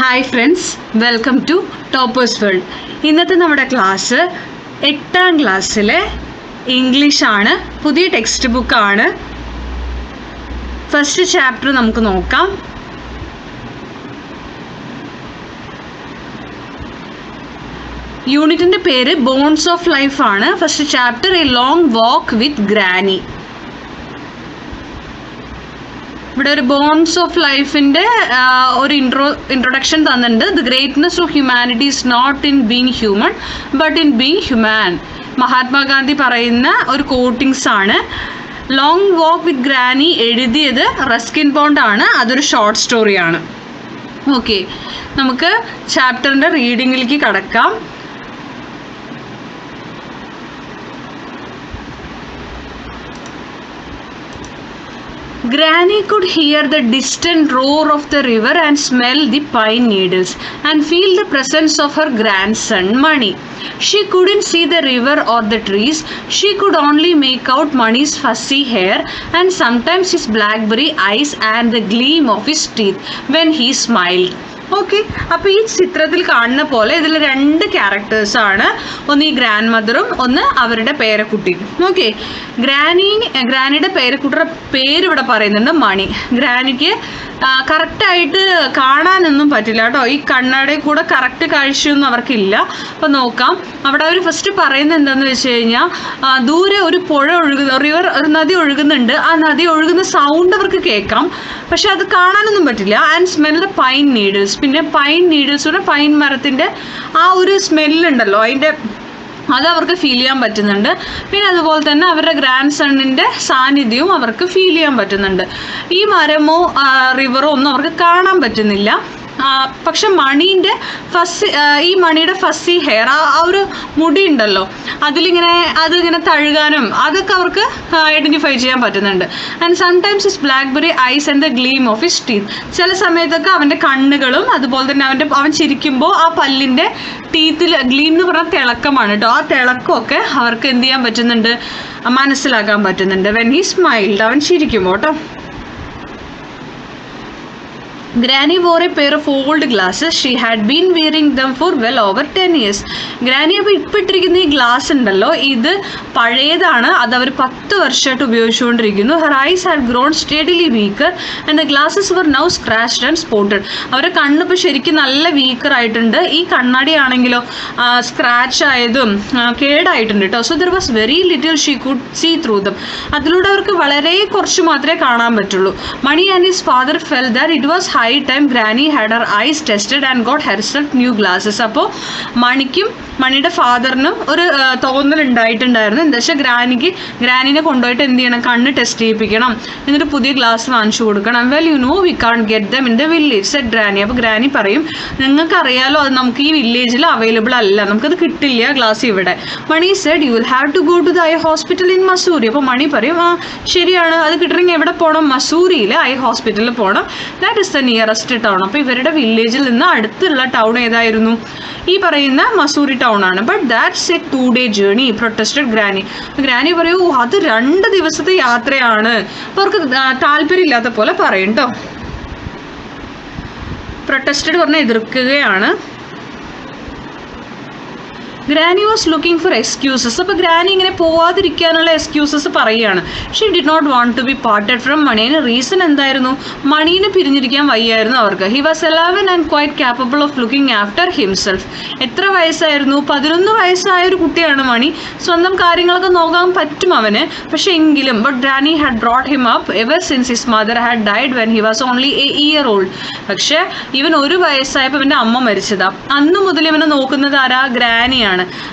Hi friends, welcome to toppers world. ഇന്നത്തെ നമ്മുടെ class 8ാം ക്ലാസ്സിലെ ഇംഗ്ലീഷാണ്. പുതിയ ടെക്സ്റ്റ് ബുക്കാണ്. ഫസ്റ്റ് ചാപ്റ്റർ നമുക്ക് നോക്കാം. യൂണിറ്റിൻ്റെ പേര് ബോൺസ് ഓഫ് ലൈഫ് ആണ്. First chapter a long walk with granny. ഇവിടെ ഒരു ബോൺസ് ഓഫ് ലൈഫിൻ്റെ ഒരു ഇൻട്രൊഡക്ഷൻ തന്നിട്ടുണ്ട്. The greatness of humanity is not in being human but in being humane. Mahatma Gandhi പറയുന്ന ഒരു കോട്ടിങ്സ് ആണ്. ലോങ് വാക്ക് വിത്ത് ഗ്രാനി എഴുതിയത് റസ്കിൻ ബോണ്ട് ആണ്. അതൊരു ഷോർട്ട് സ്റ്റോറിയാണ്. ഓക്കെ, നമുക്ക് ചാപ്റ്ററിൻ്റെ റീഡിങ്ങിലേക്ക് കടക്കാം. Granny could hear the distant roar of the river and smell the pine needles and feel the presence of her grandson, Mani. She couldn't see the river or the trees. She could only make out Mani's fuzzy hair and sometimes his blackberry eyes and the gleam of his teeth when he smiled. Okay, അപ്പോൾ ഈ ചിത്രത്തിൽ കാണുന്ന പോലെ ഇതിൽ 2 ക്യാരക്ടേഴ്സാണ്. ഒന്ന് ഈ grand മദറും ഒന്ന് അവരുടെ പേരക്കുട്ടിയും. ഓക്കെ, ഗ്രാനിയുടെ പേരക്കുട്ടിയുടെ പേര് ഇവിടെ പറയുന്നുണ്ട് മണി. ഗ്രാനിക്ക് കറക്റ്റായിട്ട് കാണാനൊന്നും പറ്റില്ല കേട്ടോ. ഈ കണ്ണടയിൽ കൂടെ കറക്റ്റ് കാഴ്ചയൊന്നും അവർക്കില്ല. അപ്പോൾ നോക്കാം. അവിടെ അവർ ഫസ്റ്റ് പറയുന്നത് എന്താണെന്ന് വെച്ച് കഴിഞ്ഞാൽ, ദൂരെ ഒരു പുഴ റിവർ, ഒരു നദി ഒഴുകുന്നുണ്ട്. ആ നദി ഒഴുകുന്ന സൗണ്ട് അവർക്ക് കേൾക്കാം, പക്ഷെ അത് കാണാനൊന്നും പറ്റില്ല. And smell the pine needles. പിന്നെ പൈൻ നീഡിൽസ്, പൈൻ മരത്തിൻ്റെ ആ ഒരു സ്മെല്ലുണ്ടല്ലോ, അതിൻ്റെ അത് അവർക്ക് ഫീൽ ചെയ്യാൻ പറ്റുന്നുണ്ട്. പിന്നെ അതുപോലെ തന്നെ അവരുടെ ഗ്രാൻഡ് സണ്ണിൻ്റെ സാന്നിധ്യവും അവർക്ക് ഫീൽ ചെയ്യാൻ പറ്റുന്നുണ്ട്. ഈ മരമോ റിവറോ ഒന്നും അവർക്ക് കാണാൻ പറ്റുന്നില്ല. പക്ഷെ ഈ മണിയുടെ ഫസ്സി ഹെയർ, ആ ഒരു മുടി ഉണ്ടല്ലോ, അതിങ്ങനെ തഴുകാനും അതൊക്കെ അവർക്ക് ഐഡൻറ്റിഫൈ ചെയ്യാൻ പറ്റുന്നുണ്ട്. And sometimes is blackberry eyes and the gleam of his teeth. ചില സമയത്തൊക്കെ അവൻ്റെ കണ്ണുകളും അതുപോലെ തന്നെ അവൻ ചിരിക്കുമ്പോൾ ആ പല്ലിൻ്റെ ടീത്തിൽ ഗ്ലീം എന്ന് പറഞ്ഞാൽ തിളക്കമാണ് കേട്ടോ. ആ തിളക്കമൊക്കെ അവർക്ക് എന്ത് ചെയ്യാൻ പറ്റുന്നുണ്ട്, മനസ്സിലാക്കാൻ പറ്റുന്നുണ്ട്. വെൻ ഹി സ്മൈൽഡ്, അവൻ ചിരിക്കുമ്പോൾ കേട്ടോ. Granny wore a pair of old glasses. She had been wearing them for well over 10 years. Granny അപ്പോൾ ഇപ്പോൾ ഇട്ടിരിക്കുന്ന ഈ ഗ്ലാസ് ഉണ്ടല്ലോ, ഇത് പഴയതാണ്. അത് അവർ 10 വർഷമായിട്ട് ഉപയോഗിച്ചുകൊണ്ടിരിക്കുന്നു. Her eyes had grown steadily weaker and the glasses were now scratched and spotted. അവരുടെ കണ്ണിപ്പോൾ ശരിക്കും നല്ല വീക്കർ ആയിട്ടുണ്ട്. ഈ കണ്ണാടി ആണെങ്കിലോ സ്ക്രാച്ച് ആയതും കേടായിട്ടുണ്ട് കേട്ടോ. So there was very little she could see through them. അതിലൂടെ അവർക്ക് വളരെ കുറച്ച് മാത്രമേ കാണാൻ പറ്റുള്ളൂ. Mani and his father felt that it was high time Granny had her eyes tested and got herself new glasses. അപ്പോൾ മണിയുടെ ഫാദറിനും ഒരു തോന്നലുണ്ടായിട്ടുണ്ടായിരുന്നു. എന്താ വെച്ചാൽ ഗ്രാനിനെ കൊണ്ടുപോയിട്ട് എന്ത് ചെയ്യണം, കണ്ണ് ടെസ്റ്റ് ചെയ്യിപ്പിക്കണം, എന്നിട്ട് പുതിയ ഗ്ലാസ് വാങ്ങിച്ചു കൊടുക്കണം. Well you know we can't get them in the village said granny. അപ്പോൾ ഗ്രാനി പറയും, നിങ്ങൾക്കറിയാലോ അത് നമുക്ക് ഈ വില്ലേജിൽ അവൈലബിൾ അല്ല, നമുക്കത് കിട്ടില്ല ഗ്ലാസ് ഇവിടെ. Mani said you will have to go to the eye hospital in Mussoorie. അപ്പോൾ മണി പറയും, ശരിയാണ്, അത് കിട്ടണമെങ്കിൽ എവിടെ പോകണം, മസൂറിയിൽ ഐ ഹോസ്പിറ്റലിൽ പോകണം. That is the nearest town. അപ്പോൾ ഇവരുടെ വില്ലേജിൽ നിന്ന് അടുത്തുള്ള ടൗൺ ഏതായിരുന്നു, ഈ പറയുന്ന മസൂറി ടൗൺ ആണ്. But that's A 2-day journey protested granny. Granny പറയൂ, അത് 2 ദിവസത്തെ യാത്രയാണ്. അപ്പോൾ അവർക്ക് താല്പര്യമില്ലാത്ത പോലെ പറയും കേട്ടോ. പ്രൊട്ടസ്റ്റഡ് പറഞ്ഞാൽ എതിർക്കുകയാണ്. Granny was looking for excuses. അപ്പോൾ ഗ്രാനി ഇങ്ങനെ പോവാതിരിക്കാനുള്ള എക്സ്ക്യൂസസ് പറയുകയാണ്. She did not want to be parted from Mani. അതിന് റീസൺ എന്തായിരുന്നു, മണീനെ പിരിഞ്ഞിരിക്കാൻ വയ്യായിരുന്നു അവർക്ക്. He was 11 and quite capable of looking after himself. എത്ര വയസ്സായിരുന്നു, 11 വയസ്സായ ഒരു കുട്ടിയാണ് മണി. സ്വന്തം കാര്യങ്ങളൊക്കെ നോക്കാൻ പറ്റും അവന്. പക്ഷേ എങ്കിലും granny had brought him up ever since his mother had died when he was only a year old. പക്ഷേ ഇവൻ 1 വയസ്സായപ്പോൾ ഇവൻ്റെ അമ്മ മരിച്ചതാണ്. അന്ന് മുതൽ ഇവനെ നോക്കുന്നത് ആരാ, ഗ്രാനിയാണ്.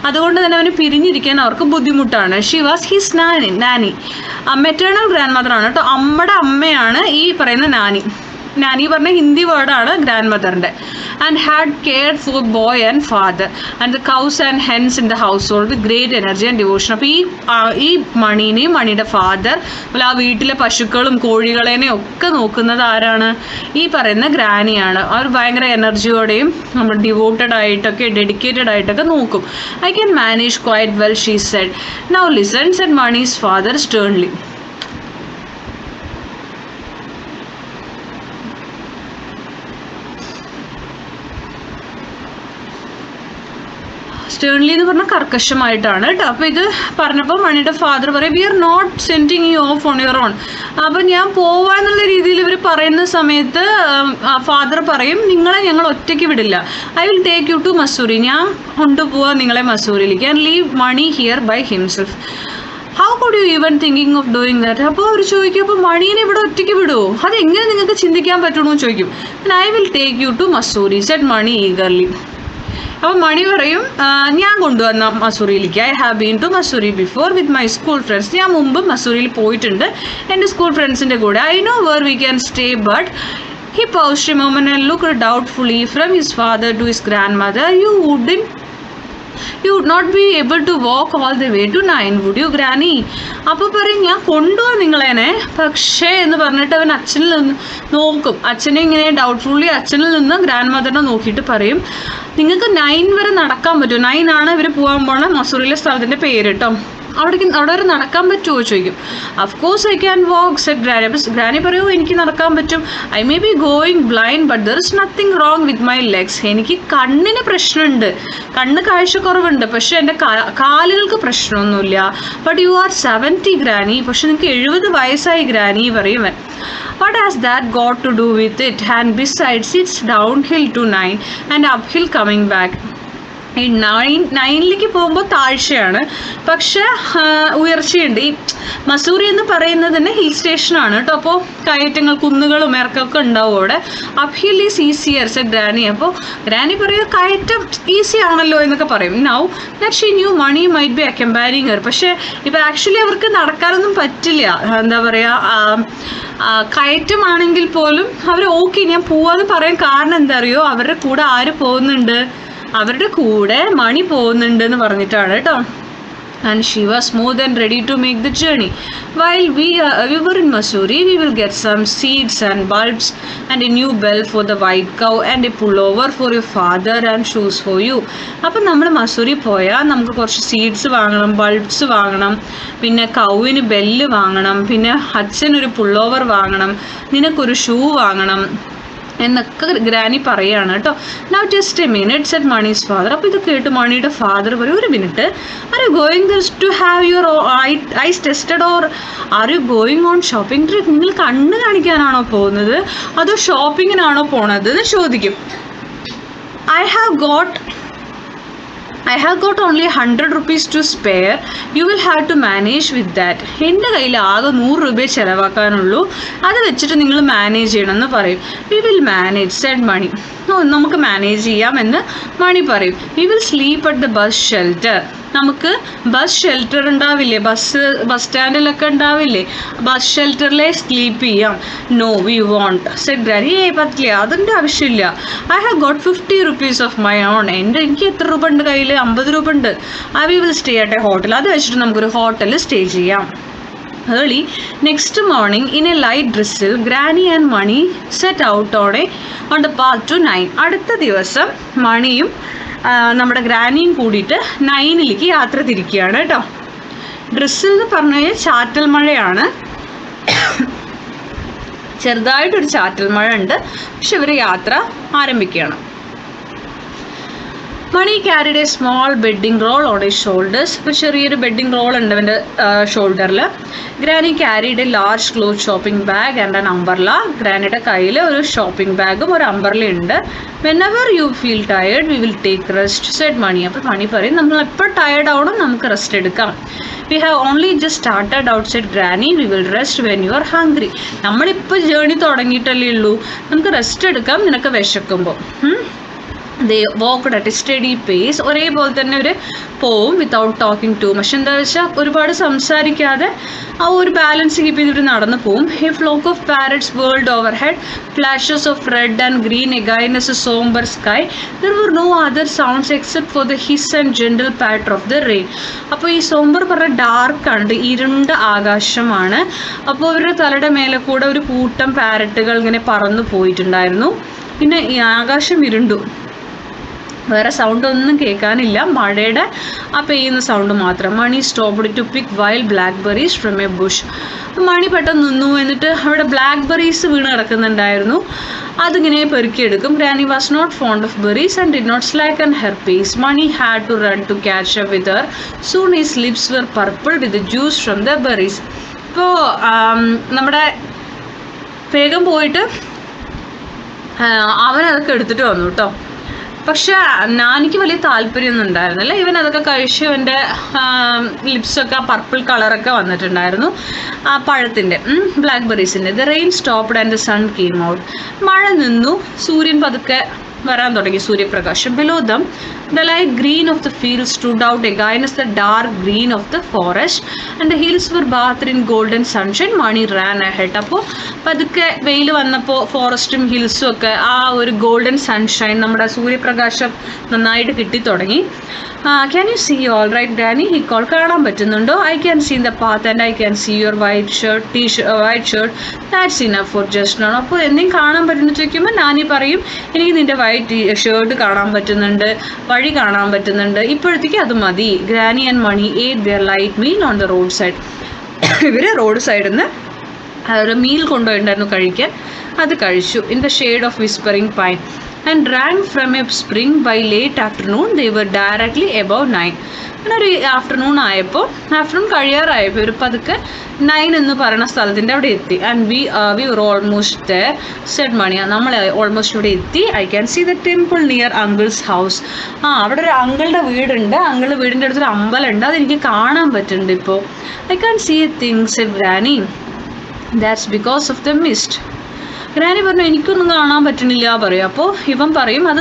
അതുകൊണ്ട് തന്നെ അവന് പിരിഞ്ഞിരിക്കാൻ അവർക്ക് ബുദ്ധിമുട്ടാണ്. She was his Nani. Maternal grand mother ആണ് കേട്ടോ. അമ്മയുടെ അമ്മയാണ് ഈ പറയുന്ന നാനി. നാനി പറഞ്ഞ ഹിന്ദി വേർഡാണ് ഗ്രാൻഡ് മദറിൻ്റെ. And had cared for boy and father and the cows and hens in the household with great energy and devotion. അപ്പോൾ ഈ മണീനെയും മണിയുടെ ഫാദർ, അതുപോലെ ആ വീട്ടിലെ പശുക്കളും കോഴികളേനെയും ഒക്കെ നോക്കുന്നത് ആരാണ്, ഈ പറയുന്ന ഗ്രാനിയാണ്. അവർ ഭയങ്കര എനർജിയോടെയും നമ്മൾ ഡിവോട്ടഡ് ആയിട്ടൊക്കെ ഡെഡിക്കേറ്റഡ് ആയിട്ടൊക്കെ നോക്കും. I can manage quite well she said. Now listen said Mani's father sternly. Sternly എന്ന് പറഞ്ഞാൽ കർക്കശമായിട്ടാണ് കേട്ടോ. അപ്പോൾ ഇത് പറഞ്ഞപ്പോൾ മണിയുടെ ഫാദർ പറയും we are not sending you off on your own. അപ്പോൾ ഞാൻ പോവാന്നുള്ള രീതിയിൽ ഇവർ പറയുന്ന സമയത്ത് ഫാദർ പറയും നിങ്ങളെ ഞങ്ങൾ ഒറ്റയ്ക്ക് വിടില്ല. I will take you to Mussoorie. ഞാൻ കൊണ്ടുപോവാം നിങ്ങളെ മസൂറിയിലേക്ക് and leave Mani here by himself. How could you even thinking of doing that? അപ്പോൾ അവർ ചോദിക്കും അപ്പോൾ മണീനെ ഇവിടെ ഒറ്റയ്ക്ക് വിടുമോ, അതെങ്ങനെ നിങ്ങൾക്ക് ചിന്തിക്കാൻ പറ്റുമെന്ന് ചോദിക്കും. I will take you to Mussoorie said Mani eagerly. അപ്പോൾ മണി പറയും ഞാൻ കൊണ്ടുവന്ന മസൂറിയിലേക്ക്. I have been to Mussoorie before with my school friends. ഞാൻ മുമ്പ് മസൂറിയിൽ പോയിട്ടുണ്ട് എൻ്റെ സ്കൂൾ ഫ്രണ്ട്സിൻ്റെ കൂടെ. I know where we can stay but he paused a moment and looked doubtfully from his father to his grandmother. You would not be able to walk all the way to Nain, would you, Granny? അപ്പോൾ പറയും ഞാൻ കൊണ്ടുപോകാം നിങ്ങളേനെ, പക്ഷേ എന്ന് പറഞ്ഞിട്ട് അവൻ അച്ഛനിൽ നിന്ന് നോക്കും. അച്ഛനെ ഇങ്ങനെ ഡൗട്ട്ഫുള്ളി അച്ഛനിൽ നിന്ന് ഗ്രാൻഡ് മദറിനെ നോക്കിയിട്ട് പറയും നിങ്ങൾക്ക് 9 വരെ നടക്കാൻ പറ്റുമോ? 9 ആണ് ഇവർ പോകാൻ പോണ മസൂറിയിലെ സ്ഥലത്തിൻ്റെ പേര് കേട്ടോ. അവിടെ വരെ നടക്കാൻ പറ്റുമോ ചോദിക്കും. Of course I can walk said granny. അപ്പോൾ ഗ്രാനി പറയൂ എനിക്ക് നടക്കാൻ പറ്റും. I may be going blind but there is nothing wrong with my legs. എനിക്ക് കണ്ണിന് പ്രശ്നമുണ്ട്, കണ്ണ് കാഴ്ചക്കുറവുണ്ട്, പക്ഷേ എൻ്റെ കാലുകൾക്ക് പ്രശ്നമൊന്നുമില്ല. But you are 70 granny. പക്ഷെ നിങ്ങൾക്ക് 70 വയസ്സായി ഗ്രാനി പറയുവൻ. What has that got to do with it? And besides it's downhill to 9 and uphill coming back. ഈ 9ലേക്ക് പോകുമ്പോൾ താഴ്ചയാണ്, പക്ഷെ ഉയർച്ചയുണ്ട്. ഈ മസൂറി എന്ന് പറയുന്നത് തന്നെ ഹിൽ സ്റ്റേഷനാണ് കേട്ടോ. അപ്പോൾ കയറ്റങ്ങൾ കുന്നുകളും ഇറക്കമൊക്കെ ഉണ്ടാവും അവിടെ. Uphill is easier said granny. അപ്പോൾ ഗ്രാനി പറയുക കയറ്റം ഈസി ആണല്ലോ എന്നൊക്കെ പറയും. Now that she knew Mani might be accompanying her. പക്ഷേ ഇപ്പോൾ ആക്ച്വലി അവർക്ക് നടക്കാനൊന്നും പറ്റില്ല. എന്താ പറയുക, കയറ്റമാണെങ്കിൽ പോലും അവർ ഓക്കെ ഞാൻ പോവാന്ന് പറയാൻ കാരണം എന്താ അറിയോ, അവരുടെ കൂടെ ആര് പോകുന്നുണ്ട്, അവരുടെ കൂടെ മണി പോകുന്നുണ്ട് എന്ന് പറഞ്ഞിട്ടാണ് കേട്ടോ. And she was smooth and ready to make the journey. While we were in Mussoorie, we will get some seeds and bulbs and a new bell for the white cow and a pullover for your father and shoes for you. അപ്പം നമ്മൾ മസൂറി പോയാൽ നമുക്ക് കുറച്ച് seeds വാങ്ങണം, bulbs വാങ്ങണം, പിന്നെ കൗവിന് bell വാങ്ങണം, പിന്നെ അച്ഛനൊരു പുള്ളോവർ വാങ്ങണം, നിനക്കൊരു ഷൂ വാങ്ങണം എന്നൊക്കെ ഗ്രാനി പറയുകയാണ് കേട്ടോ. Now just a minute said Mani's father. അപ്പോൾ ഇത് കേട്ട് മണിയുടെ ഫാദർ പറയും ഒരു minute, are you going to have your eyes tested or are you going on shopping trip? നിങ്ങൾ കണ്ണ് കാണിക്കാനാണോ പോകുന്നത് അതോ ഷോപ്പിങ്ങിനാണോ പോണത് എന്ന് ചോദിക്കും. I have got only 100 rupees to spare. You will have to manage with that. എൻ്റെ കയ്യിൽ ആകെ 100 രൂപയെ ചിലവാക്കാനുള്ളൂ, അത് വെച്ചിട്ട് നിങ്ങൾ മാനേജ് ചെയ്യണമെന്ന് പറയും. We will manage said മണി. നമുക്ക് മാനേജ് ചെയ്യാമെന്ന് മണി പറയും. We will sleep at the bus shelter. നമുക്ക് ബസ് ഷെൽട്ടർ ഉണ്ടാവില്ലേ, ബസ് സ്റ്റാൻഡിലൊക്കെ ഉണ്ടാവില്ലേ, ബസ് ഷെൽട്ടറിലെ സ്ലീപ്പ് ചെയ്യാം. No we won't said granny. പറ്റില്ല, അതിൻ്റെ ആവശ്യമില്ല. I have got 50 rupees of my own. എനിക്ക് എത്ര രൂപ ഉണ്ട് കയ്യിൽ? 50 രൂപ ഉണ്ട്. We will stay at a hotel. അത് വെച്ചിട്ട് നമുക്കൊരു ഹോട്ടലിൽ സ്റ്റേ ചെയ്യാം. Early next morning, in a light drizzle, Granny and Mani set out on the path to 9. അടുത്ത ദിവസം മണിയും നമ്മുടെ ഗ്രാനിയും കൂടിയിട്ട് 9ലേക്ക് യാത്ര തിരിക്കുകയാണ് കേട്ടോ. ഡ്രിസിൽ എന്ന് പറഞ്ഞു കഴിഞ്ഞാൽ ചാറ്റൽ മഴയാണ്. ചെറുതായിട്ടൊരു ചാറ്റൽ മഴ ഉണ്ട്, പക്ഷെ ഇവർ യാത്ര ആരംഭിക്കുകയാണ്. Mani carried a small bedding roll on his shoulders. ഇപ്പോൾ ചെറിയൊരു ബെഡിങ് റോൾ ഉണ്ട് അവൻ്റെ ഷോൾഡറിൽ. Granny carried a large cloth shopping bag and an umbrella. ഗ്രാനിയുടെ കയ്യിൽ ഒരു ഷോപ്പിംഗ് ബാഗും ഒരു അംബർലയുണ്ട്. Whenever you feel tired we will take rest said Mani. അപ്പോൾ മണി പറയും നമ്മൾ എപ്പോൾ ടയേർഡ് ആവണം നമുക്ക് റെസ്റ്റ് എടുക്കാം. We have only just started out side granny. We will rest when you are hungry. നമ്മളിപ്പോൾ ജേണി തുടങ്ങിയിട്ടല്ലേ ഉള്ളൂ, നമുക്ക് റെസ്റ്റ് എടുക്കാം നിനക്ക് വിശക്കുമ്പോൾ. They walked at a steady pace. ഒരേപോലെ തന്നെ ഒരു പോവും വിത്തൗട്ട് ടോക്കിംഗ് ടു മച്ച്. എന്താ വെച്ചാൽ ഒരുപാട് സംസാരിക്കാതെ ആ ഒരു ബാലൻസ് കീപ്പ് ചെയ്തിട്ട് നടന്നു പോവും. A flock of parrots whirled overhead, flashes of red and green against a somber sky. There were no other sounds except for the hiss and gentle patter of the rain. അപ്പോൾ ഈ sombre പറഞ്ഞ ഡാർക്കാണ്, ഇരുണ്ട ആകാശമാണ്. അപ്പോൾ അവരുടെ തലയുടെ മേലെ കൂടെ ഒരു കൂട്ടം പാരറ്റുകൾ ഇങ്ങനെ പറന്നു പോയിട്ടുണ്ടായിരുന്നു. പിന്നെ ഈ ആകാശം ഇരുണ്ടു. വേറെ സൗണ്ട് ഒന്നും കേൾക്കാനില്ല, മഴയുടെ ആ പെയ്യുന്ന സൗണ്ട് മാത്രം. Mani stopped to pick wild blackberries from a bush. Mani പെട്ടെന്ന് നിന്നു. എന്നിട്ട് അവിടെ ബ്ലാക്ക്ബെറീസ് വീണ് കിടക്കുന്നുണ്ടായിരുന്നു. അതിങ്ങനെ പെറുക്കിയെടുക്കും. Granny was not fond of berries and did not slacken her pace. Mani had to run to catch up with her. Soon his lips were purple with juice from the berries. ഇപ്പോൾ നമ്മുടെ വേഗം പോയിട്ട് അവനതൊക്കെ എടുത്തിട്ട് വന്നു കേട്ടോ. പക്ഷെ നാനിക്ക് വലിയ താല്പര്യമൊന്നും ഉണ്ടായിരുന്നില്ല. ഇവൻ അതൊക്കെ കഴിച്ച് ഇവൻ്റെ ലിപ്സൊക്കെ ആ പർപ്പിൾ കളറൊക്കെ വന്നിട്ടുണ്ടായിരുന്നു ആ പഴത്തിൻ്റെ, ബ്ലാക്ക്ബെറീസിൻ്റെ. The rain stopped and the sun came out. മഴ നിന്നു, സൂര്യൻ പതുക്കെ വരാൻ തുടങ്ങി, സൂര്യപ്രകാശം. Below them the light green of the fields stood out against the dark green of the forest and the hills were bathed in golden sunshine. Mani ran ahead. അപ്പോൾ പതുക്കെ വെയിൽ വന്നപ്പോൾ ഫോറസ്റ്റും ഹിൽസും ഒക്കെ ആ ഒരു ഗോൾഡൻ സൺഷൈൻ, നമ്മുടെ സൂര്യപ്രകാശം നന്നായിട്ട് കിട്ടി തുടങ്ങി. Can you see all right Danny? He called. കാണാൻ പറ്റുന്നുണ്ടോ? I can see the path and I can see your white shirt that's enough for just now. അപ്പോൾ എന്തെങ്കിലും കാണാൻ പറ്റുന്നു ചോദിക്കുമ്പോൾ നാനി പറയും, എനിക്ക് നിൻ്റെ വൈറ്റ് ഷർട്ട് കാണാൻ പറ്റുന്നുണ്ട്, വഴി കാണാൻ പറ്റുന്നുണ്ട്, ഇപ്പോഴത്തേക്ക് അത് മതി. Granny and Mani ate their light meal on the road side. ഇവർ റോഡ് സൈഡിൽ നിന്ന് ഒരു മീൽ കൊണ്ടുപോയിട്ടുണ്ടായിരുന്നു കഴിക്കാൻ, അത് കഴിച്ചു. In the shade of whispering pine and drank from a spring. By late afternoon they were directly above 9. അങ്ങനെ ഒരു ആഫ്റ്റർനൂൺ കഴിയാറായപ്പോൾ ഒരു പതുക്കെ 9 എന്ന് പറയുന്ന സ്ഥലത്തിൻ്റെ അവിടെ എത്തി. And we were almost there said Mani. നമ്മൾ ഓൾമോസ്റ്റ് ഇവിടെ എത്തി. I can see the temple near uncle's house. അവിടെ ഒരു അങ്കിളുടെ വീടുണ്ട്, അങ്കിളുടെ വീടിൻ്റെ അടുത്തൊരു അമ്പലമുണ്ട്, അതെനിക്ക് കാണാൻ പറ്റുന്നുണ്ട് ഇപ്പോൾ. I can see things a granny that's because of the mist. Granny പറഞ്ഞു, എനിക്കൊന്നും കാണാൻ പറ്റണില്ല പറയും. അപ്പോൾ ഇവൻ പറയും, അത്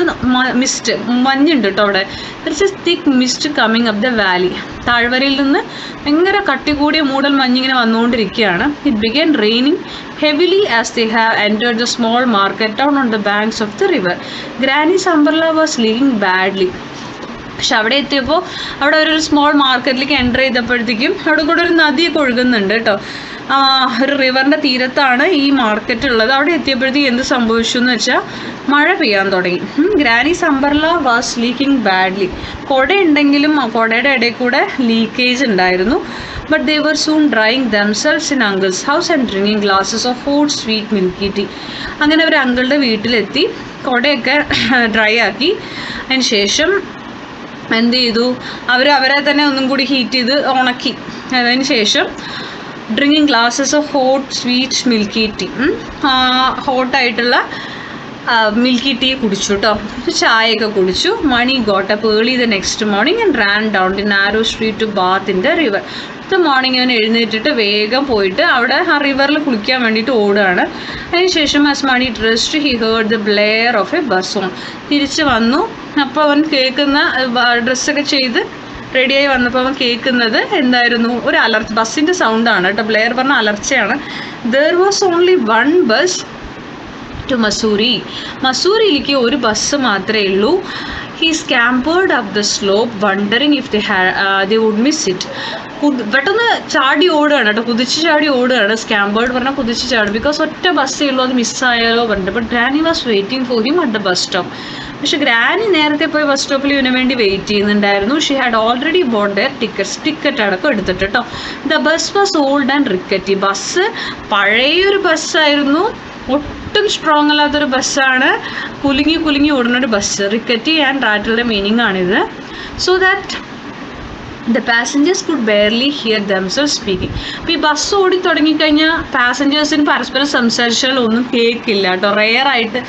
മിസ്റ്റ്, മഞ്ഞുണ്ട് കേട്ടോ അവിടെ. ദർസ് A thick mist coming up the Valley. താഴ്വരയിൽ നിന്ന് ഭയങ്കര കട്ടി കൂടിയ മൂടൽ മഞ്ഞിങ്ങനെ വന്നുകൊണ്ടിരിക്കുകയാണ്. It began raining heavily as they have entered the small market town on the banks of the river. Granny's umbrella was leaking badly. പക്ഷെ അവിടെ എത്തിയപ്പോൾ അവിടെ ഒരു സ്മോൾ മാർക്കറ്റിലേക്ക് എൻ്റർ ചെയ്തപ്പോഴത്തേക്കും അവിടെ കൂടെ ഒരു നദിയൊക്കെ ഒഴുകുന്നുണ്ട് കേട്ടോ. ഒരു റിവറിൻ്റെ തീരത്താണ് ഈ മാർക്കറ്റ് ഉള്ളത്. അവിടെ എത്തിയപ്പോഴത്തേക്ക് എന്ത് സംഭവിച്ചു എന്ന് വെച്ചാൽ മഴ പെയ്യാൻ തുടങ്ങി. Granny's umbrella was leaking badly. കുട ഉണ്ടെങ്കിലും ആ കുടയുടെ ഇടയിൽ കൂടെ ലീക്കേജ് ഉണ്ടായിരുന്നു. But they were soon drying themselves in uncle's house and drinking glasses of hot sweet milky tea. അങ്ങനെ അവർ അങ്കിളുടെ വീട്ടിലെത്തി, കുടയൊക്കെ ഡ്രൈ ആക്കി. അതിന് ശേഷം എന്ത് ചെയ്തു, അവരെ തന്നെ ഒന്നും കൂടി ഹീറ്റ് ചെയ്ത് ഉണക്കി. അതിന് ശേഷം drinking glasses of hot sweet milky tea, ഹോട്ടായിട്ടുള്ള മിൽക്കി ടീ കുടിച്ചു കേട്ടോ. ചായയൊക്കെ കുടിച്ചു. Mani got up early the next morning and ran down the narrow street to bath in the river. അടുത്ത മോർണിംഗ് അവൻ എഴുന്നേറ്റിട്ട് വേഗം പോയിട്ട് അവിടെ ആ റിവറിൽ കുളിക്കാൻ വേണ്ടിയിട്ട് ഓടുകയാണ്. അതിനുശേഷം as Mani dressed he heard the blare of a bus horn. തിരിച്ച് വന്നു. അപ്പോൾ അവൻ കേൾക്കുന്ന, ഡ്രസ്സൊക്കെ ചെയ്ത് റെഡിയായി വന്നപ്പോൾ അവൻ കേൾക്കുന്നത് എന്തായിരുന്നു, ഒരു അലർച്ച, ബസ്സിൻ്റെ സൗണ്ടാണ് കേട്ടോ. ബ്ലെയർ പറഞ്ഞ അലർച്ചയാണ്. There was only one bus to Mussoorie. മസൂറിയിലേക്ക് ഒരു ബസ് മാത്രമേ ഉള്ളൂ. He scampered up the slope wondering if they would miss it. പെട്ടെന്ന് ചാടി ഓടുകയാണ് കേട്ടോ, കുതിച്ച് ചാടി ഓടുകയാണ്. സ്കാമ്പേർഡ് പറഞ്ഞാൽ കുതിച്ച് ചാടും, ബിക്കോസ് ഒറ്റ ബസ്സേ ഉള്ളൂ, അത് മിസ്സായാലോ പറഞ്ഞിട്ട്. But granny was waiting for him at the bus stop. പക്ഷെ ഗ്രാനി നേരത്തെ പോയി ബസ് സ്റ്റോപ്പിൽ ഇവന് വേണ്ടി വെയിറ്റ് ചെയ്യുന്നുണ്ടായിരുന്നു. She had already bought their ticket അടക്കം എടുത്തിട്ട് കേട്ടോ. The bus was old and rickety. Bus പഴയൊരു ബസ്സായിരുന്നു, ഒട്ടും സ്ട്രോങ് അല്ലാത്തൊരു ബസ്സാണ്, കുലുങ്ങി ഓടുന്നൊരു ബസ്. റിക്കറ്റി ആൻഡ് റാറ്റിൻ്റെ മീനിങ് ആണിത്. So that the passengers could barely hear themselves speaking. അപ്പോൾ ഈ ബസ് ഓടി തുടങ്ങിക്കഴിഞ്ഞാൽ പാസഞ്ചേഴ്സിന് പരസ്പരം സംസാരിച്ചാൽ ഒന്നും കേൾക്കില്ല കേട്ടോ. റെയറായിട്ട്,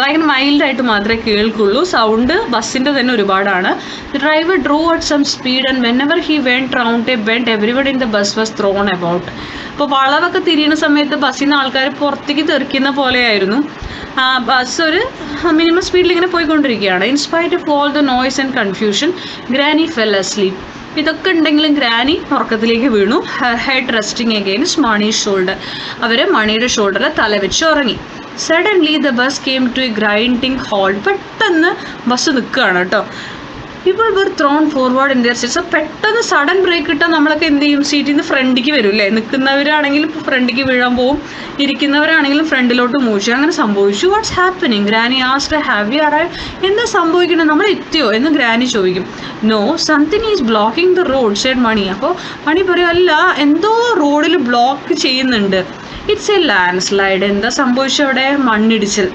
ഭയങ്കര മൈൽഡായിട്ട് മാത്രമേ കേൾക്കുള്ളൂ. സൗണ്ട് ബസ്സിൻ്റെ തന്നെ ഒരുപാടാണ്. The driver drove at some speed and whenever he went round a bend everyone in the bus was thrown about. അപ്പോൾ വളവൊക്കെ തിരിയുന്ന സമയത്ത് ബസ്സിൽ നിന്ന് ആൾക്കാർ പുറത്തേക്ക് തെറിക്കുന്ന പോലെയായിരുന്നു. ബസ് ഒരു മിനിമം സ്പീഡിൽ ഇങ്ങനെ പോയിക്കൊണ്ടിരിക്കുകയാണ്. In spite of all the noise and confusion granny fell asleep. ഇതൊക്കെ ഉണ്ടെങ്കിലും ഗ്രാനി ഉറക്കത്തിലേക്ക് വീണു. Her head resting against Mani's shoulder. അവർ മണിയുടെ ഷോൾഡറിൽ തല വെച്ച് ഉറങ്ങി. Suddenly the bus came to a grinding halt. പെട്ടെന്ന് ബസ് നിൽക്കുകയാണ് കേട്ടോ. People were thrown forward in their seats. പെട്ടെന്ന് സഡൻ ബ്രേക്ക് ഇട്ടാൽ നമ്മളൊക്കെ എന്ത് ചെയ്യും? സീറ്റിൽ നിന്ന് ഫ്രണ്ടിലേക്ക് വരും അല്ലേ? നിൽക്കുന്നവരാണെങ്കിലും ഫ്രണ്ടിലേക്ക് വീഴാൻ പോവും, ഇരിക്കുന്നവരാണെങ്കിലും ഫ്രണ്ടിലോട്ട് മൂവ് ചെയ്യും. അങ്ങനെ സംഭവിച്ചു. What's happening? Granny asked. Have you arrived? എന്താ സംഭവിക്കണം, നമ്മൾ എത്തിയോ എന്ന് ഗ്രാനി ചോദിക്കും. No, something is blocking the road said Mani. അപ്പോൾ മണി പറയും, അല്ല, എന്തോ റോഡിൽ ബ്ലോക്ക് ചെയ്യുന്നുണ്ട്. It's a landslide. എന്താ സംഭവിച്ചു അവിടെ? മണ്ണിടിച്ചിൽ.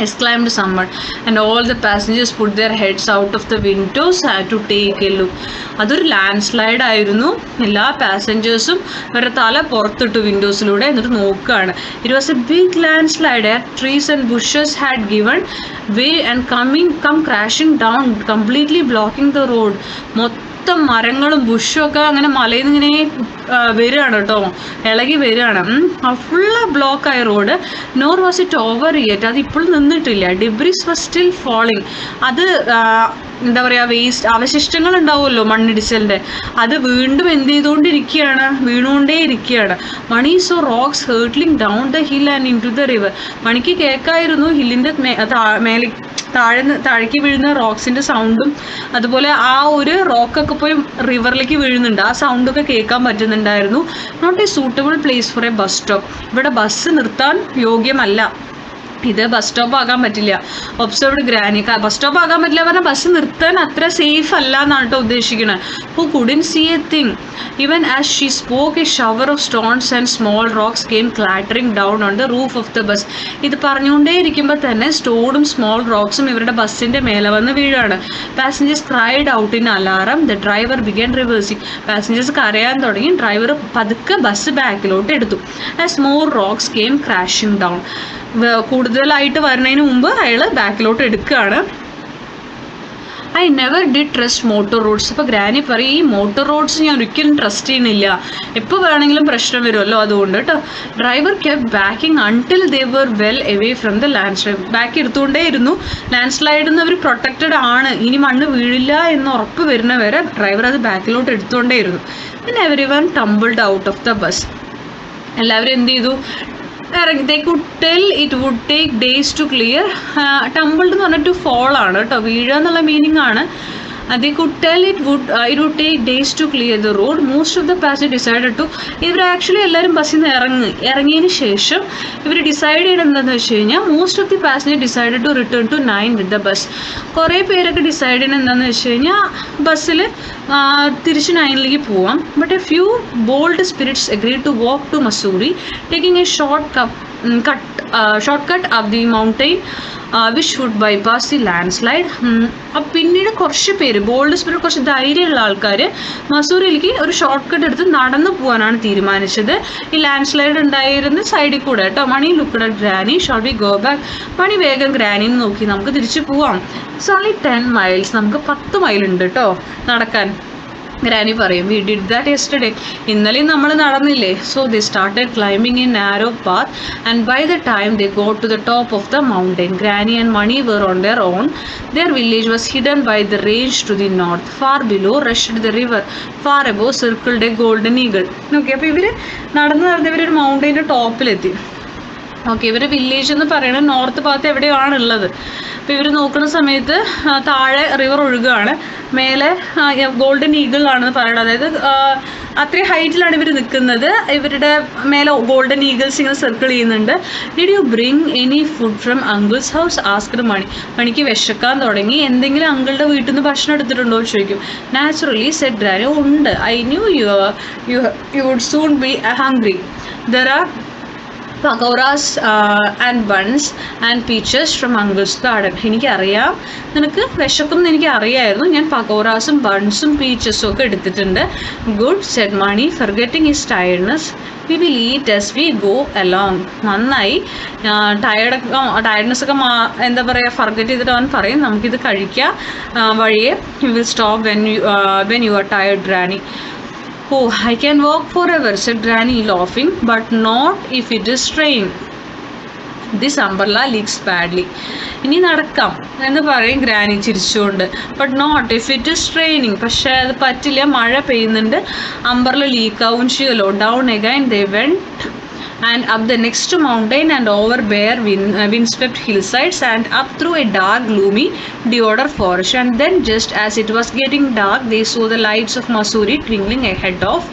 exclaimed someone, and all the passengers put their heads out of the windows to take a look. അതൊരു ലാൻഡ് സ്ലൈഡ് ആയിരുന്നു. എല്ലാ പാസഞ്ചേഴ്സും അവരുടെ തല പുറത്തിട്ടു വിൻഡോസിലൂടെ, എന്നിട്ട് നോക്കുകയാണ്. It was a big landslide. Trees and bushes had given way and come crashing down, completely blocking the road. മൊത്തം മരങ്ങളും ബുഷും ഒക്കെ അങ്ങനെ മലയിൽ നിന്ന് ഇങ്ങനെ വരികയാണ് കേട്ടോ, ഇളകി വരികയാണ്. ഫുള്ള് ബ്ലോക്കായ road. Nor was it over yet. അത് ഇപ്പോഴും നിന്നിട്ടില്ല. Debris was still falling. അത് എന്താ പറയുക, വേസ്റ്റ് അവശിഷ്ടങ്ങൾ ഉണ്ടാവുമല്ലോ മണ്ണിടിച്ചലിൻ്റെ, അത് വീണ്ടും എന്ത് ചെയ്തുകൊണ്ടിരിക്കുകയാണ്? വീണുകൊണ്ടേ ഇരിക്കുകയാണ്. Mani saw rocks hurtling down the hill and into the river. മണിക്ക് കേൾക്കായിരുന്നു ഹില്ലിൻ്റെ മേലെ താഴേക്ക് വീഴുന്ന റോക്സിൻ്റെ സൗണ്ടും, അതുപോലെ ആ ഒരു റോക്കൊക്കെ പോയി റിവറിലേക്ക് വീഴുന്നുണ്ട്, ആ സൗണ്ടൊക്കെ കേൾക്കാൻ പറ്റുന്നുണ്ടായിരുന്നു. Not a suitable place for a bus stop. ഇവിടെ ബസ് നിർത്താൻ യോഗ്യമല്ല, ഇത് ബസ് സ്റ്റോപ്പ് ആകാൻ പറ്റില്ല. Observed granny. ബസ് സ്റ്റോപ്പ് ആകാൻ പറ്റില്ല പറഞ്ഞാൽ ബസ് നിർത്താൻ അത്ര സേഫ് അല്ല എന്നാണ് കേട്ടോ ഉദ്ദേശിക്കുന്നത്. Who couldn't see a thing. Even as she spoke a shower of stones and small rocks came clattering down on the roof of the bus. ഇത് പറഞ്ഞുകൊണ്ടേ ഇരിക്കുമ്പോൾ തന്നെ സ്റ്റോണും സ്മോൾ റോക്സും ഇവരുടെ ബസ്സിൻ്റെ മേലെ വന്ന് വീഴാണ്. Passengers cried out in alarm. The driver began reversing. Passengers കരയാൻ തുടങ്ങി. ഡ്രൈവർ പതുക്കെ ബസ് ബാക്കിലോട്ട് എടുത്തു. As more rocks came crashing down. കൂടുതലായിട്ട് വരുന്നതിന് മുമ്പ് അയാൾ ബാക്കിലോട്ട് എടുക്കുകയാണ്. I never did trust motor roads. അപ്പോൾ ഗ്രാനി പറയും, ഈ മോട്ടോർ റോഡ്സ് ഞാൻ ഒരിക്കലും ട്രസ്റ്റ് ചെയ്യുന്നില്ല, എപ്പോൾ വേണമെങ്കിലും പ്രശ്നം വരുമല്ലോ, അതുകൊണ്ട് കേട്ടോ. Driver kept backing until they were well away from the landslide. Back എടുത്തുകൊണ്ടേയിരുന്നു. ലാൻഡ് സ്ലൈഡിൽ നിന്ന് അവർ പ്രൊട്ടക്റ്റഡ് ആണ്, ഇനി മണ്ണ് വീഴില്ല എന്ന് ഉറപ്പ് വരുന്ന വരെ ഡ്രൈവർ അത് ബാക്കിലോട്ട് എടുത്തുകൊണ്ടേയിരുന്നു. പിന്നെ everyone ടംബിൾഡ് out of the bus. എല്ലാവരും എന്ത് ചെയ്തു? they could tell it would take days to clear. Tumbled എന്ന് പറഞ്ഞാൽ ടു ഫോൾ ആണ് കേട്ടോ, വീഴുക എന്നുള്ള മീനിങ് ആണ്. they could tell it would take days to clear the road. Most of the passengers decided to. ഇവർ ആക്ച്വലി എല്ലാവരും ബസ്സിൽ നിന്ന് ഇറങ്ങിയതിന് ശേഷം ഇവർ ഡിസൈഡ് ചെയ്ത് എന്താണെന്ന് വെച്ച് കഴിഞ്ഞാൽ, most of the passenger decide to return to 9 with the bus. കുറേ പേരൊക്കെ ഡിസൈഡ് ചെയ്യുന്നത് എന്താണെന്ന് വെച്ച് കഴിഞ്ഞാൽ ബസ്സിൽ തിരിച്ച് 9ലേക്ക് പോവാം. But a few bold spirits agreed to walk to Mussoorie, taking a shortcut of the mountain which would bypass the landslide. പിന്നീട് കുറച്ച് പേര് ബോൾഡ് സ്പിരിറ്റ്, കുറച്ച് ധൈര്യമുള്ള ആൾക്കാർ മസൂറിയിലേക്ക് ഒരു ഷോർട്ട് കട്ട് എടുത്ത് നടന്നു പോകാനാണ് തീരുമാനിച്ചത്. ഈ ലാൻഡ് സ്ലൈഡ് ഉണ്ടായിരുന്ന സൈഡിൽ കൂടെ കേട്ടോ. Mani looked at Granny. Shall we go back? Mani വേഗം ഗ്രാനിനെ നോക്കി, നമുക്ക് തിരിച്ചു പോവാം. It's only 10 miles. നമുക്ക് 10 മൈലുണ്ട് കേട്ടോ നടക്കാൻ. ഗ്രാനി പറയും, വി ഡിഡ് ദാറ്റ് യെസ്റ്റർഡേ. ഇന്നലെയും നമ്മൾ നടന്നില്ലേ. So they started climbing in narrow path and by the time they got to the top of the mountain. Granny and Mani were on their own. Their village was hidden by the range to the north. Far below rushed the river. Far above circled a golden eagle. Okay, അപ്പോൾ ഇവർ നടന്ന് ഇവരൊരു മൗണ്ടെയിൻ്റെ ടോപ്പിലെത്തി. Okay, ഇവർ village എന്ന് പറയുന്നത് north ഭാഗത്ത് എവിടെയാണുള്ളത്. അപ്പോൾ ഇവർ നോക്കുന്ന സമയത്ത് താഴെ റിവർ ഒഴുകുകയാണ്, മേലെ ഗോൾഡൻ ഈഗിൾ ആണെന്ന് പറയുന്നത്. അതായത് അത്രയും ഹൈറ്റിലാണ് ഇവർ നിൽക്കുന്നത്. ഇവരുടെ മേലെ ഗോൾഡൻ ഈഗിൾസ് ഇങ്ങനെ സർക്കിൾ ചെയ്യുന്നുണ്ട്. Did you bring any food from uncle's house? Asked Mani. മണിക്ക് വിശക്കാൻ തുടങ്ങി. എന്തെങ്കിലും അങ്കിളുടെ വീട്ടിൽ നിന്ന് ഭക്ഷണം എടുത്തിട്ടുണ്ടോ എന്ന് ചോദിക്കും. Naturally said Granny. ഉണ്ട്. I knew you would soon be hungry. There are pakoras and buns and peaches from uncle's garden. എനിക്കറിയാം, നിനക്ക് വിശക്കും എന്ന് എനിക്ക് അറിയായിരുന്നു. ഞാൻ പകോറാസും ബൺസും പീച്ചസും ഒക്കെ എടുത്തിട്ടുണ്ട്. Good said Mani, forgetting his tiredness. We will eat as we go along. നന്നായി. ടയർഡ്നെസ് ഒക്കെ എന്താ പറയുക, ഫർഗെറ്റ് ചെയ്തിട്ട് അവൻ പറയും, നമുക്കിത് കഴിക്കാം വഴിയെ. You will stop when you are tired granny. Oh, I can walk forever, said Granny, laughing, but not if it is raining. This umbrella leaks badly. ഇനി നടക്കാം എന്ന് പറയും ഗ്രാനി ചിരിച്ചുകൊണ്ട്. But not if it is raining. പക്ഷേ അത് പറ്റില്ല, മഴ പെയ്യുന്നുണ്ട്, അംബ്രല്ല ലീക്കാവും ചെയ്യുമല്ലോ. Down again they went and up the next mountain and over bare windswept hillsides and up through a dark gloomy deodar forest. And then just as it was getting dark they saw the lights of Mussoorie twinkling ahead of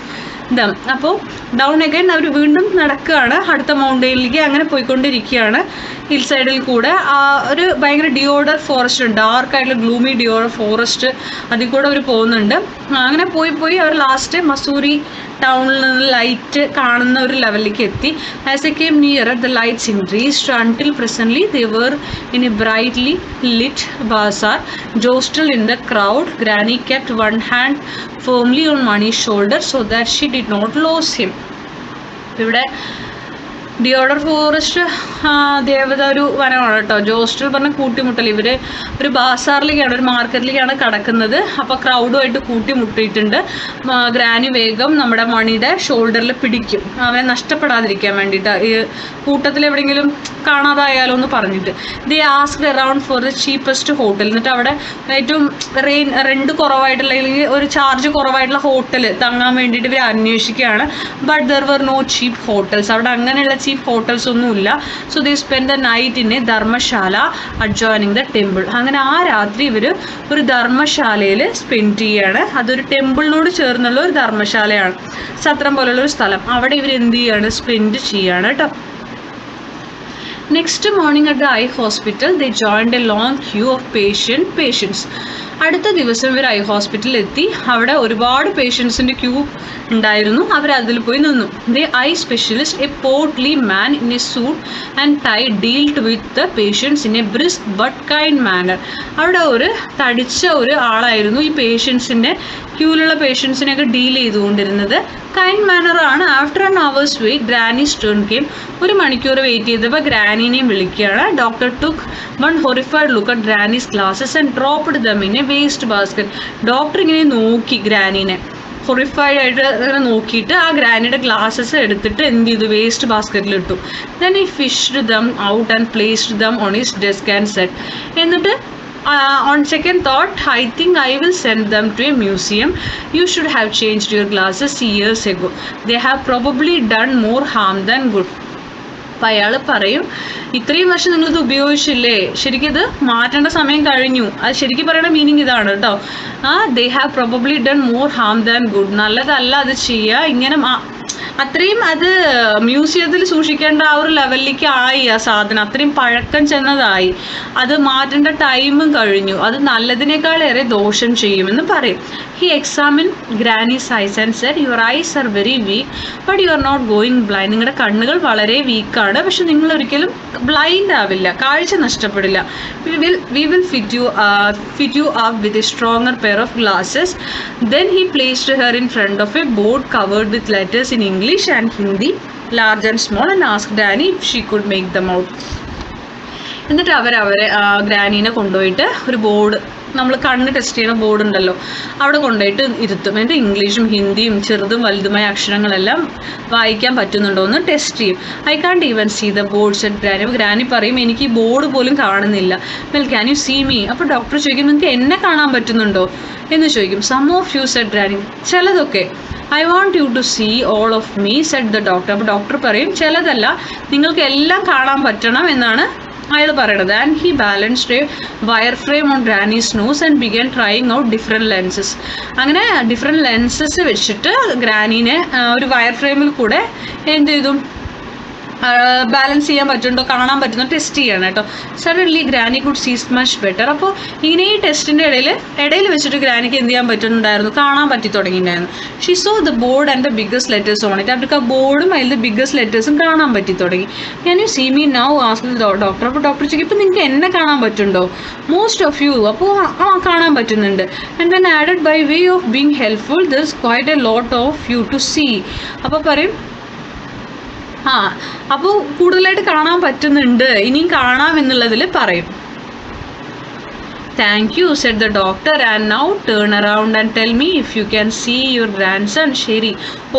them. അപ്പോൾ down again അവർ വീണ്ടും നടക്കുകയാണ്, അടുത്ത മൗണ്ടെയിനിലേക്ക് അങ്ങനെ പോയിക്കൊണ്ടിരിക്കുകയാണ് hill സൈഡിൽ കൂടെ. ഒരു ഭയങ്കര Deodhar forest, ഡാർക്കായിട്ടുള്ള gloomy Deodhar forest, അതിൽ കൂടെ അവർ പോകുന്നുണ്ട്. അങ്ങനെ പോയി അവർ ലാസ്റ്റ് മസൂറി ടൗണിൽ നിന്ന് ലൈറ്റ് കാണുന്ന ഒരു ലെവലിലേക്ക് എത്തി. As A came near the lights increased until presently they were in a brightly lit bazaar. Jostled in the crowd, Granny kept one hand firmly on Mani's shoulder so that she did not lose him. ഇവിടെ Deodhar forest ദേവത ഒരു വനമാണ് കേട്ടോ. ജോസ്റ്റൽ പറഞ്ഞ കൂട്ടിമുട്ടൽ. ഇവർ ഒരു ബാസാറിലേക്കാണ്, ഒരു മാർക്കറ്റിലേക്കാണ് കടക്കുന്നത്. അപ്പോൾ ക്രൗഡുമായിട്ട് കൂട്ടിമുട്ടിയിട്ടുണ്ട്. ഗ്രാനി വേഗം നമ്മുടെ മണിയുടെ ഷോൾഡറിൽ പിടിക്കും, അവനെ നഷ്ടപ്പെടാതിരിക്കാൻ വേണ്ടിയിട്ട്, ഈ കൂട്ടത്തിൽ എവിടെയെങ്കിലും കാണാതായാലോ എന്ന് പറഞ്ഞിട്ട്. They asked around for the cheapest hotel. എന്നിട്ട് അവിടെ ഏറ്റവും റെന്റ് കുറവായിട്ടുള്ള അല്ലെങ്കിൽ ഒരു ചാർജ് കുറവായിട്ടുള്ള ഹോട്ടൽ തങ്ങാൻ വേണ്ടിയിട്ട് ഇവർ അന്വേഷിക്കുകയാണ്. But there were no cheap hotels. അവിടെ അങ്ങനെയുള്ള ചീപ്പ് ഹോട്ടൽസ് ഒന്നുമില്ല. So they spend the night in a dharamshala adjoining the temple. അങ്ങനെ ആ രാത്രി ഇവർ ഒരു ധർമ്മശാലയിൽ സ്പെൻഡ് ചെയ്യുകയാണ്. അതൊരു ടെമ്പിളിനോട് ചേർന്നുള്ള ഒരു ധർമ്മശാലയാണ്, സത്രം പോലുള്ള ഒരു സ്ഥലം. അവിടെ ഇവർ എന്ത് ചെയ്യാണ്, സ്പെൻഡ് ചെയ്യാണ് കേട്ടോ. Next morning at the eye hospital they joined a long queue of patients. അടുത്ത ദിവസം ഇവർ ഐ ഹോസ്പിറ്റലിൽ എത്തി. അവിടെ ഒരുപാട് പേഷ്യൻസിൻ്റെ ക്യൂ ഉണ്ടായിരുന്നു. അവർ അതിൽ പോയി നിന്നു. The eye specialist, a portly man in a suit and tie, dealt with the patients in a brisk but kind manner. അവിടെ ഒരു തടിച്ച ഒരു ആളായിരുന്നു ഈ പേഷ്യൻസിൻ്റെ ക്യൂവിലുള്ള പേഷ്യൻസിനെയൊക്കെ ഡീൽ ചെയ്തുകൊണ്ടിരുന്നത്. കൈൻഡ് മാനറാണ്. After an hour's wait Granny's turn came. ഒരു മണിക്കൂർ വെയിറ്റ് ചെയ്തപ്പോൾ ഗ്രാനീനെയും വിളിക്കുകയാണ്. Doctor took one horrified look at Granny's glasses and dropped them in a waste basket. Doctor ഇങ്ങനെ നോക്കി ഗ്രാനീനെ, ഹൊറിഫൈഡ് ആയിട്ട് ഇങ്ങനെ നോക്കിയിട്ട് ആ ഗ്രാനിയുടെ ഗ്ലാസസ് എടുത്തിട്ട് എന്ത് ചെയ്തു, വേസ്റ്റ് ബാസ്ക്കറ്റിൽ ഇട്ടു. ദെൻ ഈ fished them out and placed them on his desk and set. എന്നിട്ട് on second thought, I think I will send them to a museum. You should have changed your glasses years ago. They have probably done more harm than good. അപ്പം അയാൾ പറയും, ഇത്രയും വർഷം നിങ്ങളിത് ഉപയോഗിച്ചില്ലേ, ശരിക്കും ഇത് മാറ്റേണ്ട സമയം കഴിഞ്ഞു. അത് ശരിക്കും പറയുന്ന മീനിങ് ഇതാണ് കേട്ടോ. They have probably done more Ham than good. നല്ലതല്ല അത് ചെയ്യുക. ഇങ്ങനെ അത്രയും അത് മ്യൂസിയത്തിൽ സൂക്ഷിക്കേണ്ട ആ ഒരു ലെവലിലേക്ക് ആയി ആ സാധനം, അത്രയും പഴക്കം ചെന്നതായി, അത് മാറ്റേണ്ട ടൈമും കഴിഞ്ഞു, അത് നല്ലതിനേക്കാളേറെ ദോഷം ചെയ്യുമെന്ന് പറയും. He examine granny's eyes and said, your eyes are very weak but you are not going blind. നിങ്ങളുടെ കണ്ണുകൾ വളരെ വീക്കാണ്, പക്ഷെ നിങ്ങൾ ഒരിക്കലും ബ്ലൈൻഡ് ആവില്ല, കാഴ്ച നഷ്ടപ്പെടില്ല. We will fit you up with a stronger pair of glasses. Then he placed her in front of a board covered with letters in English and Hindi, large and small, and asked Granny if she could make them out. എന്നിട്ട് അവരെ ഗ്രാനീനെ കൊണ്ടുപോയിട്ട് ഒരു board, നമ്മൾ കണ്ണ് test ചെയ്യുന്ന board ഉണ്ടല്ലോ, അവിടെ കൊണ്ടുപോയിട്ട് ഇരുത്തും. എന്നിട്ട് ഇംഗ്ലീഷും ഹിന്ദിയും ചെറുതും വലുതുമായ അക്ഷരങ്ങളെല്ലാം വായിക്കാൻ പറ്റുന്നുണ്ടോ എന്ന് ടെസ്റ്റ് ചെയ്യും. I can't even see the board said Granny. Granny പറയും, എനിക്ക് ഈ ബോർഡ് പോലും കാണുന്നില്ല. Well can you see me? അപ്പോൾ ഡോക്ടർ ചോദിക്കും, നിങ്ങൾക്ക് എന്നെ കാണാൻ പറ്റുന്നുണ്ടോ എന്ന് ചോദിക്കും. Some of you said Granny. ചിലതൊക്കെ. I want you to see all of me said the doctor. അപ്പോൾ ഡോക്ടർ പറയും, ചിലതല്ല, നിങ്ങൾക്ക് എല്ലാം കാണാൻ പറ്റണം എന്നാണ് അയാൾ പറയണത്. And he balanced a wire frame on Granny's nose and began trying out different lenses. അങ്ങനെ ഡിഫറെൻറ്റ് ലെൻസസ് വെച്ചിട്ട് ഗ്രാനീനെ ഒരു വയർ ഫ്രെയിമിൽ കൂടെ എന്ത് ചെയ്തു, ബാലൻസ് ചെയ്യാൻ പറ്റുന്നുണ്ടോ, കാണാൻ പറ്റുന്നോ ടെസ്റ്റ് ചെയ്യണം കേട്ടോ. സഡൻലി ഗ്രാനി കുഡ് സീസ് മച്ച് ബെറ്റർ. അപ്പോൾ ഇങ്ങനെ ഈ ടെസ്റ്റിൻ്റെ ഇടയിൽ വെച്ചിട്ട് ഗ്രാനിക്ക് എന്ത് ചെയ്യാൻ പറ്റുന്നുണ്ടായിരുന്നു, കാണാൻ പറ്റി തുടങ്ങിയിട്ടുണ്ടായിരുന്നു. She saw the board and the biggest letters on it. അവർക്ക് ആ ബോർഡും അതിൽ ബിഗ്ഗസ്റ്റ് ലെറ്റേഴ്സും കാണാൻ പറ്റി തുടങ്ങി. Can you see me now ask doctor. അപ്പോൾ ഡോക്ടർ ചോദിക്കും, ഇപ്പോൾ നിങ്ങൾക്ക് എന്നെ കാണാൻ പറ്റുന്നുണ്ടോ? Most of you. അപ്പോൾ കാണാൻ പറ്റുന്നുണ്ട്. And then added by way of being helpful there is quite a lot of you to see. അപ്പോൾ പറയും, അപ്പോൾ കൂടുതലായിട്ട് കാണാൻ പറ്റുന്നുണ്ട്, ഇനിയും കാണാം എന്നുള്ളതിൽ പറയും. Thank you said the doctor and now turn around and tell me if you can see your grandson. ശരി,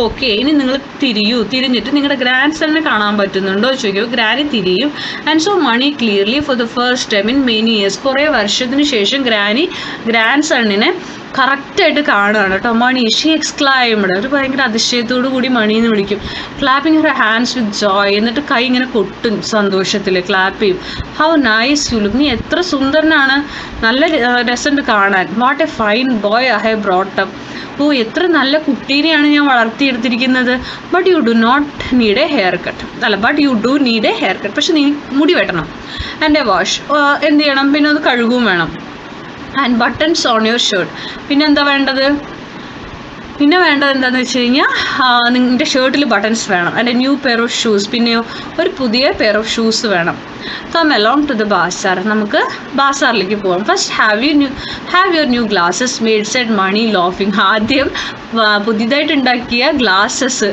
ഓക്കെ, ഇനി നിങ്ങൾ തിരിഞ്ഞിട്ട് നിങ്ങളുടെ ഗ്രാൻഡ് സണ്ണിനെ കാണാൻ പറ്റുന്നുണ്ടോ ചോദിക്കും. ഗ്രാനി തിരിയും. And saw Mani clearly for the first time in many years. കുറേ വർഷത്തിന് ശേഷം ഗ്രാനി ഗ്രാൻഡ് സണ്ണിനെ കറക്റ്റായിട്ട് കാണുകയാണ് കേട്ടോ. മണി, ഷീ എക്സ്ക്ലൈംഡ്, ഒരു ഭയങ്കര അതിശയത്തോടു കൂടി മണി എന്ന് വിളിക്കും. ക്ലാപ്പിംഗ് ഹർ ഹാൻഡ്സ് വിത്ത് ജോയ്, എന്നിട്ട് കൈ ഇങ്ങനെ കൊട്ടും സന്തോഷത്തിൽ, ക്ലാപ്പ് ചെയ്യും. ഹൗ നൈസ് യു ലുക്ക്, നീ എത്ര സുന്ദരനാണ്, നല്ല രസമുണ്ട് കാണാൻ. What a fine boy I have brought up, ഓ എത്ര നല്ല കുട്ടീനെയാണ് ഞാൻ വളർത്തിയെടുത്തിരിക്കുന്നത്. But you do not need a haircut, അല്ല but you do need a haircut, പക്ഷെ നീ മുടി വെട്ടണം. ആൻഡ് എ വാഷ്, എന്ത് ചെയ്യണം, പിന്നെ അത് കഴുകുകയും വേണം. And buttons on your shirt, പിന്നെ എന്താ വേണ്ടത്, പിന്നെ വേണ്ടത് എന്താണെന്ന് വെച്ച് കഴിഞ്ഞാൽ നിങ്ങളുടെ ഷർട്ടിൽ ബട്ടൺസ് വേണം. And a new pair of shoes, പിന്നെയോ ഒരു പുതിയ പെയർ ഓഫ് ഷൂസ് വേണം. Come along to the bazaar, നമുക്ക് ബാസാറിലേക്ക് പോകാം. First have your new glasses made, said Mani ലോഫിങ്. ആദ്യം പുതിയതായിട്ട് ഉണ്ടാക്കിയ ഗ്ലാസസ്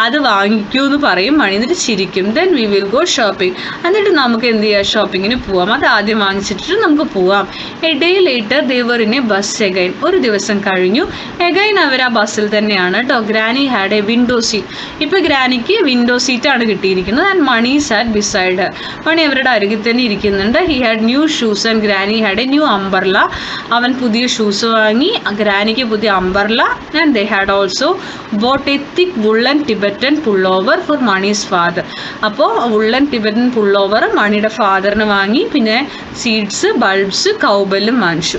അത് വാങ്ങിക്കൂ എന്ന് പറയും മണി, എന്നിട്ട് ചിരിക്കും. Then we will go shopping, എന്നിട്ട് നമുക്ക് എന്ത് ചെയ്യാം, ഷോപ്പിങ്ങിന് പോവാം. അത് ആദ്യം വാങ്ങിച്ചിട്ട് നമുക്ക് പോവാം. A day later they were in a bus again, ഒരു ദിവസം കഴിഞ്ഞു എഗൈൻ അവർ ആ ബസ്സിൽ തന്നെയാണ് കേട്ടോ. Granny had a window seat, ഇപ്പോൾ ഗ്രാനിക്ക് വിൻഡോ സീറ്റാണ് കിട്ടിയിരിക്കുന്നത്. And Mani sat beside her, Mani അവരുടെ അരികിൽ തന്നെ ഇരിക്കുന്നുണ്ട്. He had new shoes and Granny had a new umbrella, അവൻ പുതിയ ഷൂസ് വാങ്ങി, ഗ്രാനിക്ക് പുതിയ umbrella. And they had also bought a thick woollen Tibetan pullover four monies father, അപ്പോൾ വുള്ളൻ ടിബറ്റൻ പുള്ളോവർ മണിയുടെ ഫാദറിന് വാങ്ങി. പിന്നെ സീഡ്സ്, ബൾബ്സ്, കൗബെല്ലും വാങ്ങിച്ചു.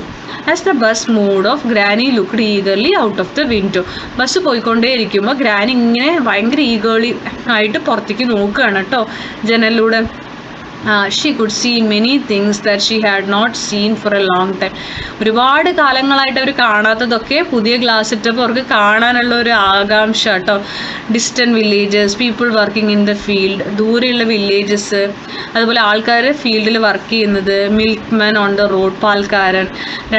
As the bus moved off, Granny looked eagerly out of the window, bus പോയിക്കൊണ്ടേ ഇരിക്കുമ്പോൾ Granny ഇങ്ങനെ ഭയങ്കര ഈഗേർലി ആയിട്ട് പുറത്തേക്ക് നോക്കുകയാണ് കേട്ടോ ജനലിലൂടെ. She could see many things that she had not seen for a long time, ഒരുപാട് കാലങ്ങളായിട്ട് അവർ കാണാത്തതൊക്കെ പുതിയ ഗ്ലാസ് ഇട്ടപ്പോൾ അവർക്ക് കാണാനുള്ള ഒരു ആകാംക്ഷ കേട്ടോ. Distant villages, people working in the field, ദൂരെയുള്ള വില്ലേജസ്, അതുപോലെ ആൾക്കാർ ഫീൽഡിൽ വർക്ക് ചെയ്യുന്നത്, milkman on the road, പാൽക്കാരൻ,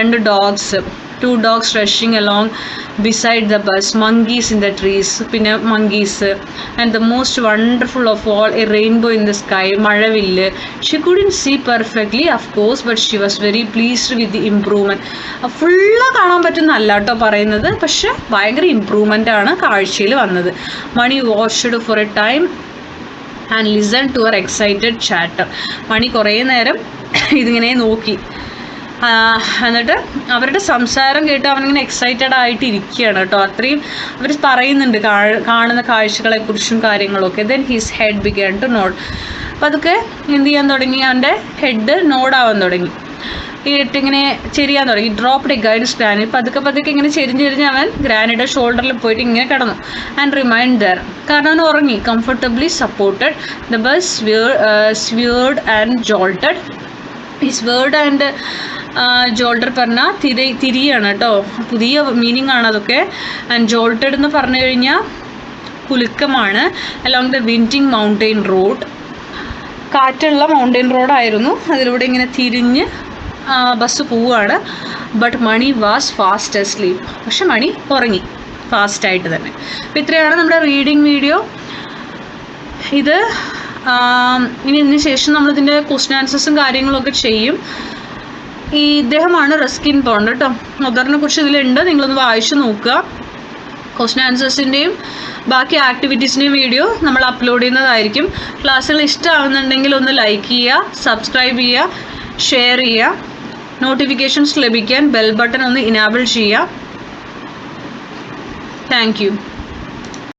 2 dogs, 2 dogs rushing along beside the bus, monkeys in the trees, പിന്നെ monkeys, and the most wonderful of all, a rainbow in the sky, Mazhavillu. She couldn't see perfectly of course, but she was very pleased with the improvement. Full കാണാൻ പറ്റുന്നല്ല കേട്ടോ പറയുന്നത്, പക്ഷെ ഭയങ്കര improvement ആണ് കാഴ്ചയിൽ വന്നത്. Mani watched for a time and listen to their excited chatter, Mani കുറേ നേരം ഇതിങ്ങനെ നോക്കി, എന്നിട്ട് അവരുടെ സംസാരം കേട്ട് അവനിങ്ങനെ എക്സൈറ്റഡ് ആയിട്ട് ഇരിക്കുകയാണ് കേട്ടോ. അത്രയും അവർ പറയുന്നുണ്ട് കാണുന്ന കാഴ്ചകളെക്കുറിച്ചും കാര്യങ്ങളൊക്കെ. Then his head began to nod, അപ്പം അതൊക്കെ എന്ത് ചെയ്യാൻ തുടങ്ങി, അവൻ്റെ ഹെഡ് നോഡാവാൻ തുടങ്ങി, ഇങ്ങനെ ചെരിയാൻ തുടങ്ങി. ഡ്രോപ്ഡ് എഗൈൻസ്റ്റ് ഗ്രാനി, പതുക്കെ ഇങ്ങനെ ചെരിഞ്ഞ് അവൻ ഗ്രാനിയുടെ ഷോൾഡറിൽ പോയിട്ട് ഇങ്ങനെ കിടന്നു. ആൻഡ് റിമൈൻഡ് ദർ, കാരണം അവൻ ഉറങ്ങി. Comfortably supported, the bus swerved and jolted. ഈ സ്വേർഡ് ആൻഡ് ജോൾട്ടർ പറഞ്ഞാൽ തിരിയാണ് കേട്ടോ, പുതിയ മീനിങ് ആണ് അതൊക്കെ. ആൻഡ് ജോൾട്ടഡ് എന്ന് പറഞ്ഞു കഴിഞ്ഞാൽ കുലുക്കമാണ്. Along the winding mountain road, കാറ്റുള്ള മൗണ്ടെയിൻ റോഡായിരുന്നു, അതിലൂടെ ഇങ്ങനെ തിരിഞ്ഞ് ബസ് പോവുകയാണ്. But Mani was fast asleep, പക്ഷെ മണി ഉറങ്ങി ഫാസ്റ്റായിട്ട് തന്നെ. അപ്പോൾ ഇത്രയാണ് നമ്മുടെ റീഡിങ് വീഡിയോ. ഇത് ഇനി ഇതിന് ശേഷം നമ്മളിതിൻ്റെ ക്വസ്റ്റ്യൻ ആൻസേഴ്സും കാര്യങ്ങളൊക്കെ ചെയ്യും. ഇദ്ദേഹമാണ് റസ്കിൻ ബോണ്ട് കേട്ടോ, മദറിനെ കുറിച്ച് ഇതിലുണ്ട്, നിങ്ങളൊന്ന് വായിച്ചു നോക്കുക. ക്വസ്റ്റ്യൻ ആൻസേഴ്സിൻ്റെയും ബാക്കി ആക്ടിവിറ്റീസിൻ്റെയും വീഡിയോ നമ്മൾ അപ്ലോഡ് ചെയ്യുന്നതായിരിക്കും. ക്ലാസ്സുകൾ ഇഷ്ടമാവുന്നുണ്ടെങ്കിൽ ഒന്ന് ലൈക്ക് ചെയ്യുക, സബ്സ്ക്രൈബ് ചെയ്യുക, ഷെയർ ചെയ്യുക, നോട്ടിഫിക്കേഷൻസ് ലഭിക്കാൻ ബെൽ ബട്ടൺ ഒന്ന് ഇനാബിൾ ചെയ്യുക. Thank you.